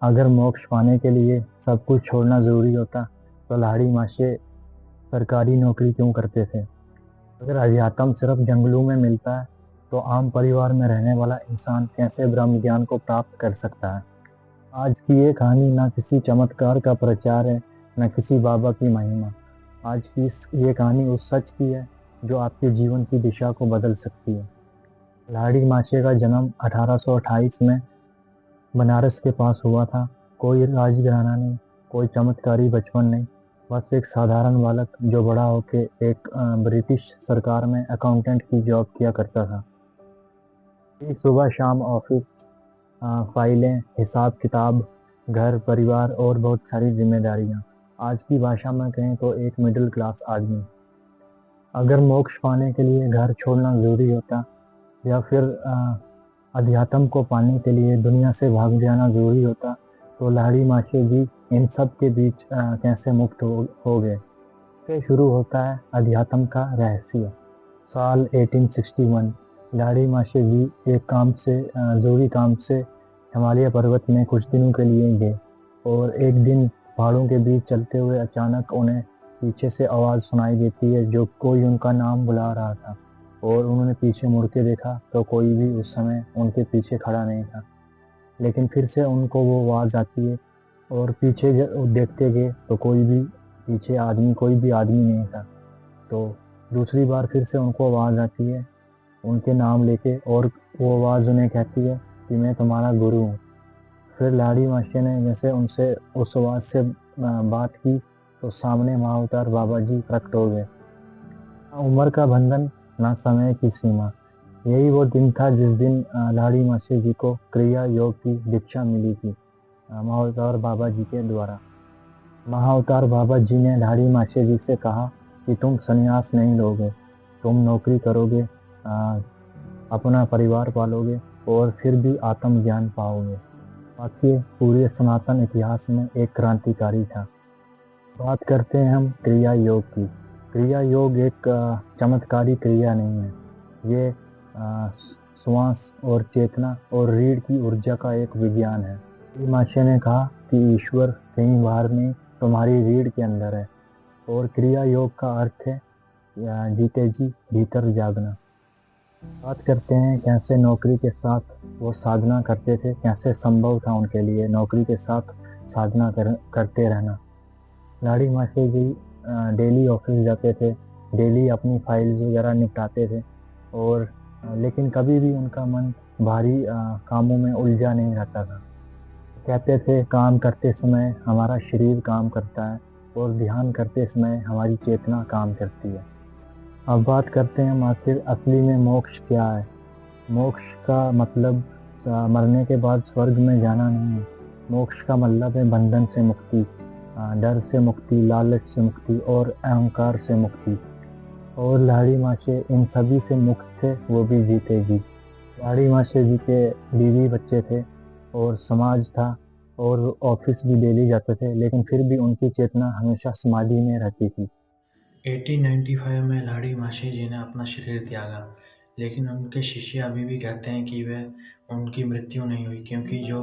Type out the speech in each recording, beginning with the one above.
अगर मोक्ष पाने के लिए सब कुछ छोड़ना ज़रूरी होता तो लाहिड़ी माशे सरकारी नौकरी क्यों करते थे? अगर अध्यात्म सिर्फ जंगलों में मिलता है तो आम परिवार में रहने वाला इंसान कैसे ब्रह्म ज्ञान को प्राप्त कर सकता है? आज की ये कहानी न किसी चमत्कार का प्रचार है, न किसी बाबा की महिमा। आज की ये कहानी उस सच की है जो आपके जीवन की दिशा को बदल सकती है। लाहिड़ी माशे का जन्म 1828 में बनारस के पास हुआ था। कोई राजघराना नहीं, कोई चमत्कारी बचपन नहीं, बस एक साधारण बालक जो बड़ा होके एक ब्रिटिश सरकार में अकाउंटेंट की जॉब किया करता था। सुबह शाम ऑफिस, फाइलें, हिसाब किताब, घर परिवार और बहुत सारी जिम्मेदारियां। आज की भाषा में कहें तो एक मिडिल क्लास आदमी। अगर मोक्ष पाने के लिए घर छोड़ना ज़रूरी होता या फिर अध्यात्म को पाने के लिए दुनिया से भाग जाना ज़रूरी होता तो लाहिड़ी माशे जी इन सब के बीच कैसे मुक्त हो गए? से शुरू होता है अध्यात्म का रहस्य। साल 1861 लाहिड़ी माशे जी एक ज़रूरी काम से हिमालय पर्वत में कुछ दिनों के लिए गए और एक दिन पहाड़ों के बीच चलते हुए अचानक उन्हें पीछे से आवाज़ सुनाई देती है जो कोई उनका नाम बुला रहा था। और उन्होंने पीछे मुड़ के देखा तो कोई भी उस समय उनके पीछे खड़ा नहीं था। लेकिन फिर से उनको वो आवाज़ आती है और पीछे देखते गए तो कोई भी आदमी नहीं था। तो दूसरी बार फिर से उनको आवाज़ आती है उनके नाम लेके और वो आवाज़ उन्हें कहती है कि मैं तुम्हारा गुरु हूँ। फिर लाहिड़ी माशे ने जैसे उनसे उस आवाज़ से बात की तो सामने महाअवतार बाबा जी प्रकट हो गए। ना उम्र का बंधन, ना समय की सीमा। यही वो दिन था जिस दिन लाहिड़ी माशे जी को क्रिया योग की दीक्षा मिली थी महाअवतार बाबा जी के द्वारा। महाअवतार बाबा जी ने लाहिड़ी माशे जी से कहा कि तुम संन्यास नहीं लोगे, तुम नौकरी करोगे, अपना परिवार पालोगे और फिर भी आत्म ज्ञान पाओगे। वाक्य पूरे सनातन इतिहास में एक क्रांतिकारी था। बात करते हैं हम क्रिया योग की। क्रिया योग एक चमत्कारी क्रिया नहीं है। ये श्वास और चेतना और रीढ़ की ऊर्जा का एक विज्ञान है। माशे ने कहा कि ईश्वर कहीं बाहर नहीं, तुम्हारी रीढ़ के अंदर है। और क्रिया योग का अर्थ है जीते जी भीतर जागना। बात करते हैं कैसे नौकरी के साथ वो साधना करते थे, कैसे संभव था उनके लिए नौकरी के साथ साधना करते रहना। लाहिड़ी माशे जी डेली ऑफिस जाते थे, डेली अपनी फाइल्स वगैरह निपटाते थे और लेकिन कभी भी उनका मन भारी कामों में उलझा नहीं रहता था। कहते थे काम करते समय हमारा शरीर काम करता है और ध्यान करते समय हमारी चेतना काम करती है। अब बात करते हैं हम आखिर असली में मोक्ष क्या है। मोक्ष का मतलब मरने के बाद स्वर्ग में जाना नहीं है। मोक्ष का मतलब है बंधन से मुक्ति, डर से मुक्ति, लालच से मुक्ति और अहंकार से मुक्ति। और लाहिड़ी माशे इन सभी से मुक्त थे, वो भी जीते जी। लाहिड़ी माशे जी के बीवी बच्चे थे और समाज था और ऑफिस भी डेली जाते थे, लेकिन फिर भी उनकी चेतना हमेशा समाधि में रहती थी। 1895 में लाहिड़ी माशे जी ने अपना शरीर त्यागा, लेकिन उनके शिष्य अभी भी कहते हैं कि वह उनकी मृत्यु नहीं हुई, क्योंकि जो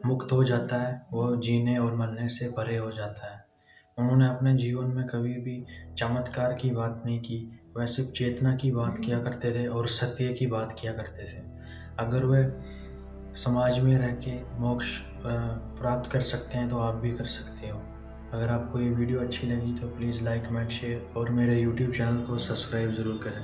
मुक्त हो जाता है वो जीने और मरने से परे हो जाता है। उन्होंने अपने जीवन में कभी भी चमत्कार की बात नहीं की, वह सिर्फ चेतना की बात किया करते थे और सत्य की बात किया करते थे। अगर वह समाज में रह के मोक्ष प्राप्त कर सकते हैं तो आप भी कर सकते हो। अगर आपको ये वीडियो अच्छी लगी तो प्लीज़ लाइक, कमेंट, शेयर और मेरे यूट्यूब चैनल को सब्सक्राइब ज़रूर करें।